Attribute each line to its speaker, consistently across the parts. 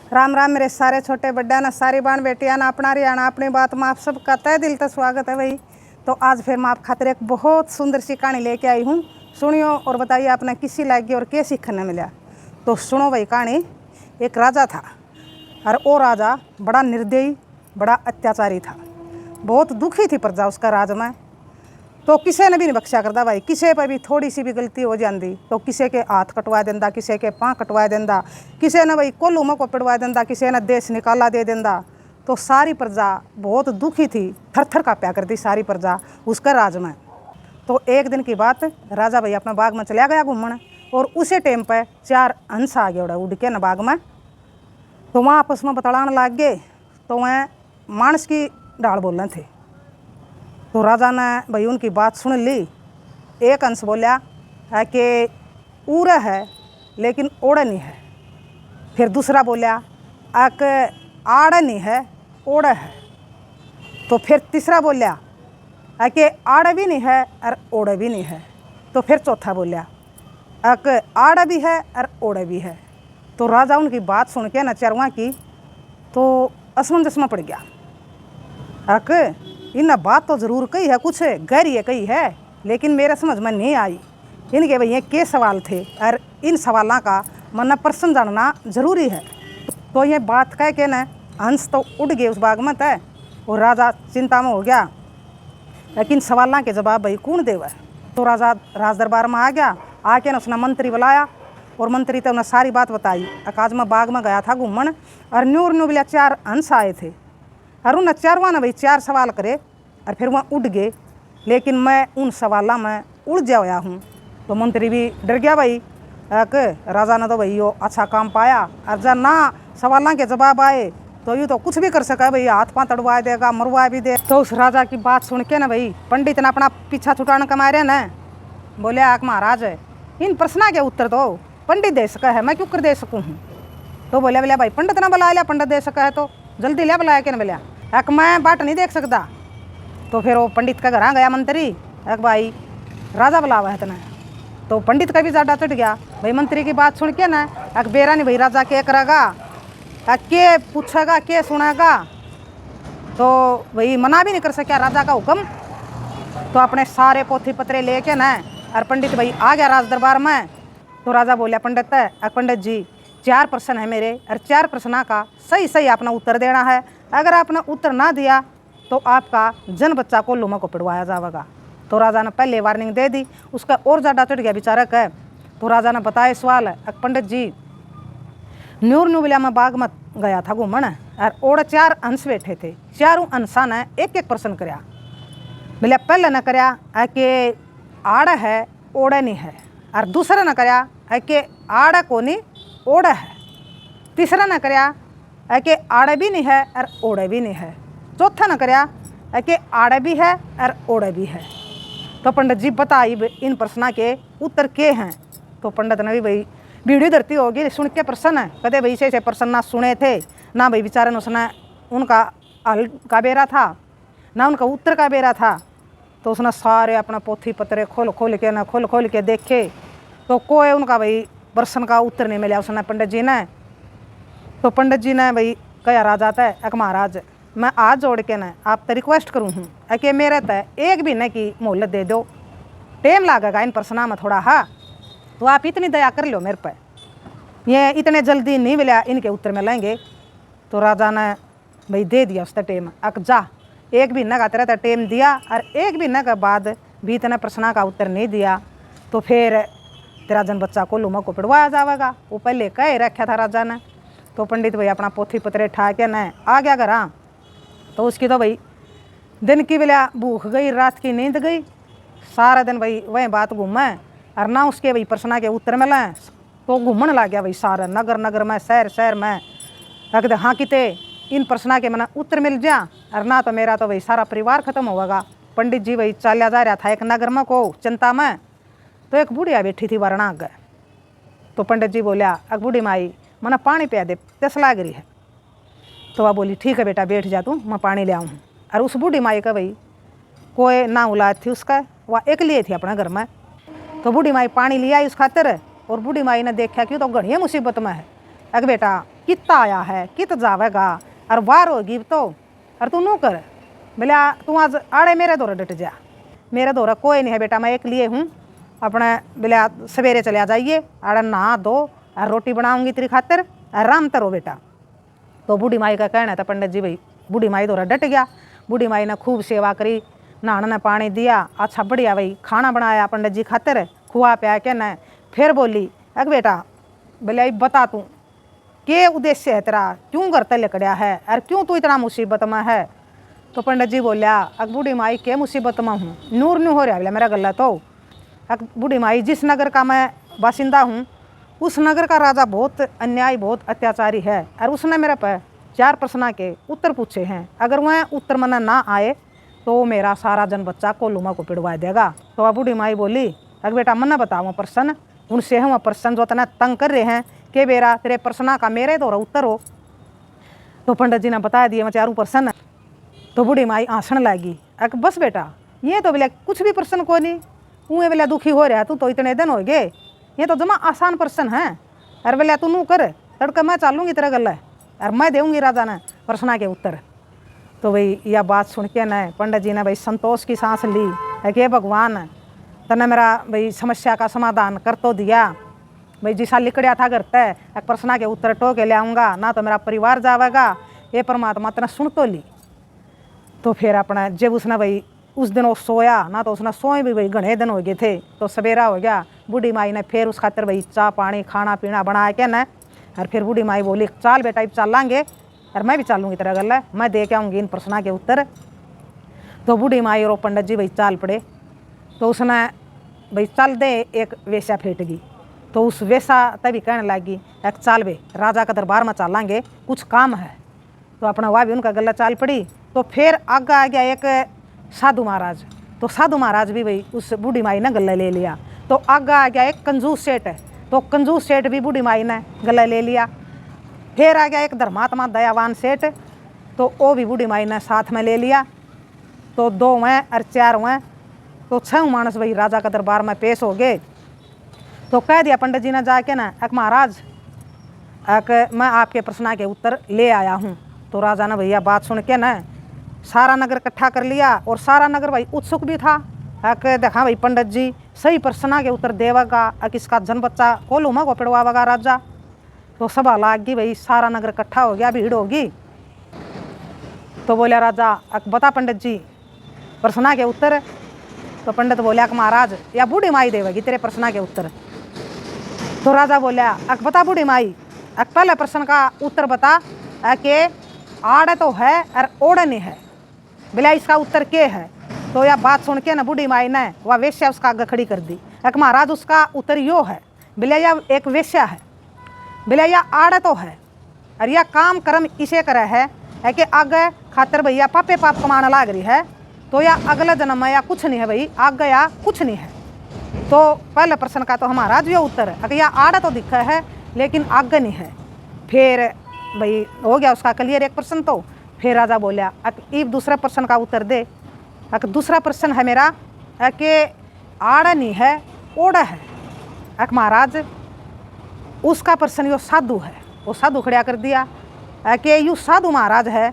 Speaker 1: राम राम मेरे सारे छोटे बड्डा ना सारी बान बेटियां ना अपना रियाना अपनी बात में आप सबका तय दिल से स्वागत है भाई। तो आज फिर मैं आप खातिर एक बहुत सुंदर सी कहानी लेके आई हूँ। सुनियो और बताइए आपने किसी लगी और क्या सीखने मिला। तो सुनो भाई कहानी। एक राजा था और वो राजा बड़ा निर्दयी बड़ा अत्याचारी था। बहुत दुखी थी प्रजा उसका राज में। तो किसी ने भी नहीं बख्शा करता भाई। किसी पर भी थोड़ी सी भी गलती हो जाती तो किसी के हाथ कटवा देंदा, किसी के पाँव कटवा देंदा, किसी ने भाई कोल्लू में को पड़वा देंदा, किसी ने देश निकाला दे देंदा। तो सारी प्रजा बहुत दुखी थी, थर थर कांपया करती सारी प्रजा उसका राज में। तो एक दिन की बात, राजा भाई अपने बाग में चला गया घूमने और उसी टाइम पर 4 हंस आ गए उड़ के न बाग में। तो वहाँ आपस में बतलाने लग गए। तो वह मानस की डाल बोल रहे थे। तो राजा ने भाई उनकी बात सुन ली। एक अंश बोला है कि उड़ है लेकिन ओड़ नहीं है। फिर दूसरा बोला आक आड़ नहीं है ओड़ है। तो फिर तीसरा बोला है कि आड़ भी नहीं है और ओड़ भी नहीं है। तो फिर चौथा बोला आक आड़ भी है और ओड़ भी है। तो राजा उनकी बात सुन के न चरवा की तो असमंजस में पड़ गया। आक इन बात तो ज़रूर कही है, कुछ गहरी कही है, लेकिन मेरे समझ में नहीं आई। इनके भैया के सवाल थे और इन सवालों का मन प्रश्न जानना जरूरी है। तो ये बात कह के न हंस तो उड़ गए उस बाग में तय और राजा चिंता में हो गया। लेकिन सवालों के जवाब भाई कौन देवे। तो राजा राज दरबार में आ गया। आके न उसने मंत्री बुलाया और मंत्री तो उन्हें सारी बात बताई। आज मैं बाग में गया था घूमन और न्यू बिला 4 हंस आए थे और उन चारवा ने भाई 4 सवाल करे और फिर वहाँ उड़ गए। लेकिन मैं उन सवालों में उलझा हुआ हूँ। तो मंत्री भी डर गया भाई कि राजा ने तो भाई यो अच्छा काम पाया और जब ना सवालों के जवाब आए तो यूँ तो कुछ भी कर सका भाई, हाथ पाँव तड़वा देगा मरवा भी दे। तो उस राजा की बात सुन के ना भाई पंडित ने अपना पीछा छुटाने कमा रहे न बोले आक महाराज इन प्रश्न के उत्तर तो पंडित दे सका है, मैं क्यों कर दे सकूँ हूँ। तो बोले बोले भाई पंडित ने बुला लिया, पंडित दे सका है तो जल्दी लिया बुलाया कि न बोलिया एक मैं बाट नहीं देख सकता। तो फिर वो पंडित का घर गया मंत्री एक भाई राजा बुलावा है तना। तो पंडित का भी ज़्यादा चढ़ गया भाई मंत्री की बात सुन के ना एक बेरा नहीं भाई राजा क्या करेगा के पूछेगा के सुनेगा। तो भाई मना भी नहीं कर सका राजा का हुक्म। तो अपने सारे पोथी पत्रे लेके ना और पंडित भाई आ गया राज दरबार में। तो राजा बोलिया पंडित पंडित जी 4 प्रश्न है मेरे और 4 प्रश्नों का सही सही अपना उत्तर देना है। अगर आपने उत्तर ना दिया तो आपका जन बच्चा को लुमा को पिड़वाया जाएगा। तो राजा ने पहले वार्निंग दे दी। उसका और ज़्यादा चढ़ गया बेचारा है। तो राजा ने बताया सवाल है पंडित जी न्यू बिला में बाग में गया था घूमन और 4 हंस बैठे थे। 4 हंसा ने एक प्रश्न कराया। बोले पहले ने कराया कि आड़ है ओड़ नहीं है और दूसरा ने कराया कि आड़ को नहीं ओड़ है। तीसरा ने कराया कि आड़ भी नहीं है और ओड़ भी नहीं है। चौथा ने कराया कि आड़ भी है और ओड़ भी है। तो पंडित जी बताइए इन प्रश्न के उत्तर के हैं। तो पंडित ने भी भाई वीडियो धरती होगी सुन के प्रश्न है कदे भाई से प्रश्न ना सुने थे ना भाई बेचारे ने उसने उनका हल का बेरा था ना उनका उत्तर का बेरा था। तो उसने सारे अपना पोथी पत्रे खोल के देखे तो कोई उनका भाई प्रश्न का उत्तर नहीं मिला उसने पंडित जी ने। तो पंडित जी ने भाई कहा राजा तय एक महाराज मैं आज जोड़ के न आप तो रिक्वेस्ट करूँ हूँ कि मेरे तय 1 महीने की मोहलत दे दो, टाइम लागेगा इन प्रश्नों में थोड़ा। हाँ तो आप इतनी दया कर लो मेरे पर, ये इतने जल्दी नहीं मिला इनके उत्तर मिलेंगे। तो राजा ने भाई दे दिया उसका टाइम। अक जा 1 महीने का तेरा टाइम दिया और 1 महीने के बाद भी इतने प्रश्न का उत्तर नहीं दिया तो फिर तेरा जन बच्चा को लुमा को पिड़वाया जाएगा। वो पहले कह रखा था राजा ने। तो पंडित भाई अपना पोथी पत्रे ठा के न आ गया घर। तो उसकी तो भाई दिन की बेला भूख गई रात की नींद गई। सारा दिन भाई वही बात घूमे और ना उसके भाई प्रश्न के उत्तर मिले। तो घूमने लग गया भाई सारा नगर में शहर में रख दे। हाँ किते इन प्रश्न के मना उत्तर मिल जा और ना तो मेरा तो भाई सारा परिवार खत्म होगा। पंडित जी भाई चलिया जा रहा था एक नगर में को चिंता में। तो एक बुढ़िया बैठी थी वरना आगे। तो पंडित जी बोलिया अक बूढ़ी माई मना पानी पिया दे प्यास लाग रही है। तो वह बोली ठीक है बेटा बैठ जा तू मैं पानी ले आऊँ। और उस बूढ़ी माई का भाई कोई ना औलाद थी उसका, वह अकेली थी अपने घर में। तो बूढ़ी माई पानी ले आई उस खातिर और बूढ़ी माई ने देखा कि तो घड़िया मुसीबत में है। अग बेटा कितना आया है कित जावेगा और वार होगी तो और तू नू कर बोले तू आज आड़े मेरे दौरे डट जा, मेरे दौरा कोई नहीं है बेटा, मैं एक लिए हूँ अपने बोले सवेरे चले आ जाइए आड़े नहा दो और रोटी बनाऊंगी तेरी खातिर आराम करो बेटा। तो बूढ़ी माई का कहना था पंडित जी भाई बूढ़ी माई दौरा डट गया। बूढ़ी माई ने खूब सेवा करी, नहाने ने पानी दिया, अच्छा बढ़िया भाई खाना बनाया पंडित जी खातिर, खुआ पिया के न फिर बोली अग बेटा बोले बता तू के उद्देश्य है तेरा, क्यों घर तले कड़िया है और क्यों तू इतना मुसीबत में है। तो पंडित जी बोलिया अग बूढ़ी माई के मुसीबत में हूँ, नूर नहीं हो रहा बोला मेरा गला। तो अग बूढ़ी माई जिस नगर का मैं बासिंदा हूँ उस नगर का राजा बहुत अन्याय बहुत अत्याचारी है और उसने मेरे पर 4 प्रश्न के उत्तर पूछे हैं, अगर वह उत्तर मना ना आए तो मेरा सारा जन बच्चा को लुमा को पिड़वा देगा। तो अब बूढ़ी माई बोली अगर बेटा मना बताओ प्रश्न, उनसे हम प्रश्न जो इतना तंग कर रहे हैं कि बेरा तेरे प्रश्न का मेरे दौरा उत्तर हो। तो पंडित जी ने बता दिए मैं 4 प्रश्न। तो बूढ़ी माई आंसण लगी अक बस बेटा ये तो बोले कुछ भी प्रश्न को नहीं, उन्हें बोले दुखी हो रहा तू तो इतने दिन हो गए, ये तो जमा आसान प्रश्न है। अरे बोले तू नू कर तड़का मैं चालूंगी तेरा गला और मैं देऊँगी राजा ने प्रश्न के उत्तर। तो भाई यह बात सुन के न पंडित जी ने भाई संतोष की सांस ली है कि भगवान तने मेरा भाई समस्या का समाधान कर तो दिया, भाई जिसा लिखड़िया था घर तय एक प्रश्न के उत्तर टो के ले आऊँगा ना तो मेरा परिवार जावेगा, ये परमात्मा तेने सुन तो ली। तो फिर अपना जब उसने भाई उस दिन वो सोया ना तो उसने सोए भी भाई घने दिन हो गए थे। तो सवेरा हो गया, बूढ़ी माई ने फिर उस खातर भाई चाय पानी खाना पीना बना के न और फिर बूढ़ी माई बोली चाल बेटा अब चलांगे और मैं भी चालूँगी तेरा गला, मैं दे के आऊँगी इन प्रश्न के उत्तर। तो बूढ़ी माई और पंडित जी भाई चाल पड़े। तो उसने भाई चल दे एक वेश्या फेंट गई। तो उस वेश्या तभी कहने लगी एक चाल बे राजा का दरबार में चलांगे कुछ काम है। तो अपना वह भी उनका गला चाल पड़ी। तो फिर आगे आ गया एक साधु महाराज। तो साधु महाराज भी भाई उस बूढ़ी माई ने गला ले लिया। तो आगे आ गया एक कंजूस सेठ है, तो कंजूस सेठ भी बूढ़ी माई ने गला ले लिया। फिर आ गया एक धर्मात्मा दयावान सेठ, तो वो भी बूढ़ी माई ने साथ में ले लिया। तो 2 हुए और 4 हुए, तो 6 मानस भाई राजा का दरबार में पेश हो गए। तो कह दिया पंडित जी ने जाके ना एक महाराज मैं आपके प्रश्न के उत्तर ले आया हूँ। तो राजा ने भैया बात सुन के ना सारा नगर इकट्ठा कर लिया और सारा नगर भाई उत्सुक भी था देखा भाई पंडित जी सही प्रश्न के उत्तर देवेगा, किसका जन बच्चा कोलूमा को पिड़वावेगा राजा। तो सभा लाग गई भाई, सारा नगर इकट्ठा हो गया, भीड़ होगी। तो बोले राजा बता पंडित जी प्रश्न के उत्तर। तो पंडित बोलिया कि महाराज या बूढ़ी माई देवेगी तेरे प्रश्न के उत्तर। तो राजा बोलिया बता बूढ़ी माई पहले प्रश्न का उत्तर बता कि आड़ तो है और ओड़ नहीं है, बोलिया इसका उत्तर क्या है। तो यह बात सुन के ना बूढ़ी माई ने वह वेश्या उसका आगे खड़ी कर दी। महाराज उसका उत्तर यो है, बोलिया यह एक वेश्या है, बोलिया यह आड़ तो है और यह काम कर्म इसे करे है कि आगे खातर भैया पापे पाप कमाने लाग रही है। तो यह अगला जन्म में या कुछ नहीं है भाई, आगे या कुछ नहीं है। तो पहले प्रश्न का तो हमारा जो उत्तर है, अगर यह आड़ा तो दिखा है लेकिन आगे नहीं है। फिर भाई हो गया उसका क्लियर एक प्रश्न। तो फिर राजा बोलिया अब दूसरा प्रश्न का उत्तर दे। दूसरा प्रश्न है मेरा कि आड़ा नहीं है ओड़ा है। महाराज उसका प्रश्न यो साधु है, वो साधु खड़ा कर दिया कि यू साधु महाराज है,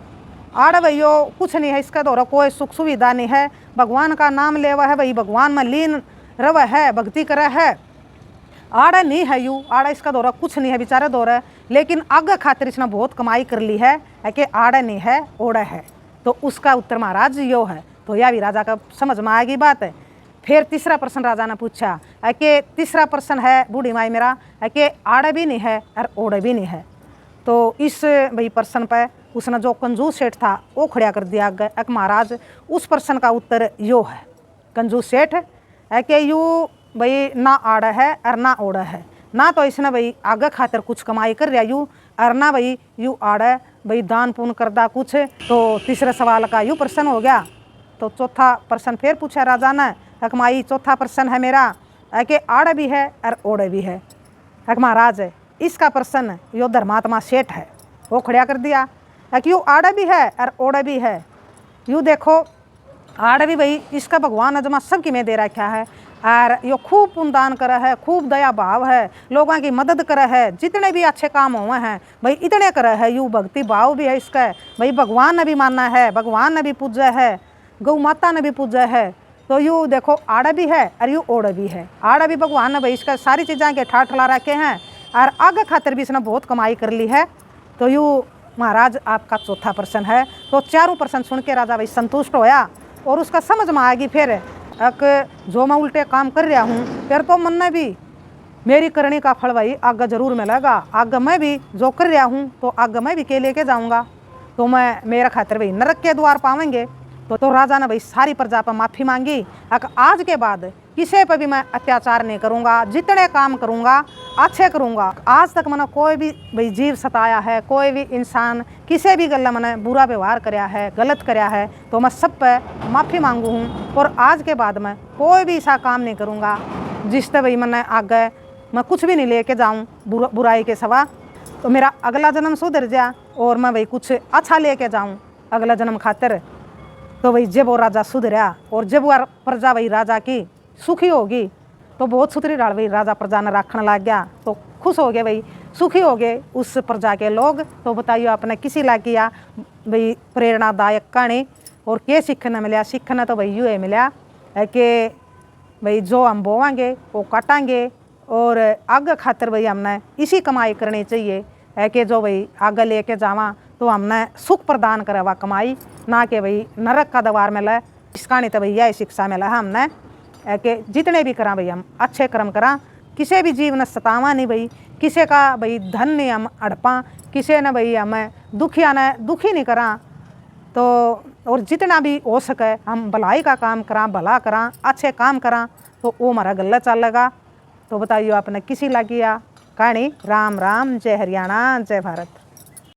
Speaker 1: आड़ भैयो कुछ नहीं है, इसका दौरा कोई सुख सुविधा नहीं है, भगवान का नाम लेवा है भाई, भगवान में लीन रव है, भक्ति करे है, आड़ा नहीं है यू, आड़ा इसका दौरा कुछ नहीं है बेचारा दौरा, लेकिन आगे खातिर इसने बहुत कमाई कर ली है कि आड़ा नहीं है ओड़ा है। तो उसका उत्तर महाराज यो है। तो यह भी राजा का समझ में आएगी बात है। फिर तीसरा प्रश्न राजा ने पूछा कि तीसरा प्रश्न है बूढ़ी माई मेरा कि आड़ा भी नहीं है और ओड़ा भी नहीं है। तो इस भाई प्रश्न पर उसने जो कंजूस सेठ था वो खड़ा कर दिया आगे। महाराज उस प्रश्न का उत्तर यो है, कंजूस सेठ है कि यू भाई ना आड़ा है और ना ओड़ा है, ना तो इसने भाई आगे खातिर कुछ कमाई कर रहा यू और ना भाई यू आड़ा भाई दान पुण्य करदा कुछ। तो तीसरे सवाल का यू प्रश्न हो गया। तो चौथा प्रश्न फिर पूछा राजा ने माई चौथा प्रश्न है मेरा कि आड़ा भी है और ओड़ा भी है। महाराज इसका प्रश्न यो धर्मात्मा सेठ है वो खड़ा कर दिया कि यू आड़ा भी है और ओड़ा भी है। यू देखो आड़ा भी भाई इसका भगवान अजमा सबकी में दे रखा है और यो खूब पुण्यदान करे है, खूब दया भाव है, लोगों की मदद करे है, जितने भी अच्छे काम हुए हैं भाई इतने करे है। यू भक्ति भाव भी है इसका भाई, भगवान ने भी माना है, भगवान ने भी पूजा है, गौ माता ने भी पूजा है। तो यू देखो आड़ा भी है और यू ओड़ा भी है। आड़ा भी भगवान ने भाई इसका सारी चीज़ें के ठाठला रखे हैं और आगे खातिर भी इसने बहुत कमाई कर ली है। तो यू महाराज आपका चौथा प्रश्न है। तो चारों प्रश्न सुन के राजा भाई संतुष्ट होया और उसका समझ में आएगी फिर एक जो मैं उल्टे काम कर रहा हूँ फिर तो मन में भी मेरी करनी का फल भाई आगे जरूर मिलेगा। आगे मैं भी जो कर रहा हूँ तो आगे मैं भी के लेके जाऊँगा, तो मैं मेरा खातिर भाई नरक के द्वार पावेंगे। तो राजा ने भाई सारी प्रजा पर माफ़ी मांगी। आज के बाद किसी पर भी मैं अत्याचार नहीं करूँगा, जितने काम करूँगा अच्छे करूँगा। आज तक मैंने कोई भी भाई जीव सताया है, कोई भी इंसान किसी भी गल मैंने बुरा व्यवहार कराया है, गलत कराया है, तो मैं सब पर माफ़ी मांगू हूँ। और आज के बाद मैं कोई भी ऐसा काम नहीं करूँगा जिससे भाई मैंने आगे मैं कुछ भी नहीं लेके जाऊँ बुराई के सिवा। तो मेरा अगला जन्म सुधर जा और मैं भाई कुछ अच्छा लेके जाऊँ अगला जन्म खातिर। तो भाई जब वो राजा सुधरा और जब वो प्रजा भाई राजा की सुखी होगी तो बहुत सुथरी डाल भाई राजा प्रजा ने रखने लग गया। तो खुश हो गए भाई, सुखी हो गए उस प्रजा के लोग। तो बताइए आपने किसी ला किया भाई प्रेरणादायक कहानी। और क्या सीखने मिला? सीखना तो भाई यूँ ही मिला है कि भाई जो हम बोवांगे वो काटांगे और आगे खातिर भाई हमने इसी कमाई करनी चाहिए है कि जो भाई आगे लेके जावा तो हमने सुख प्रदान करे वह कमाई, ना कि भाई नरक का द्वार मिले। इस कहानी तो भाई यही शिक्षा मिला है हमने कि जितने भी करा भाई हम अच्छे कर्म करा, किसी भी जीव ने सतावा नहीं भाई, किसी का भाई धन नहीं हम हड़पा, किसी ने भाई हमें दुखिया ने दुखी नहीं करा। तो और जितना भी हो सके हम भलाई का काम करा, भला करा, अच्छे काम करा तो वो हमारा गला चलेगा। तो बताइए आपने किसी लगी कहानी। राम राम, जय हरियाणा, जय भारत।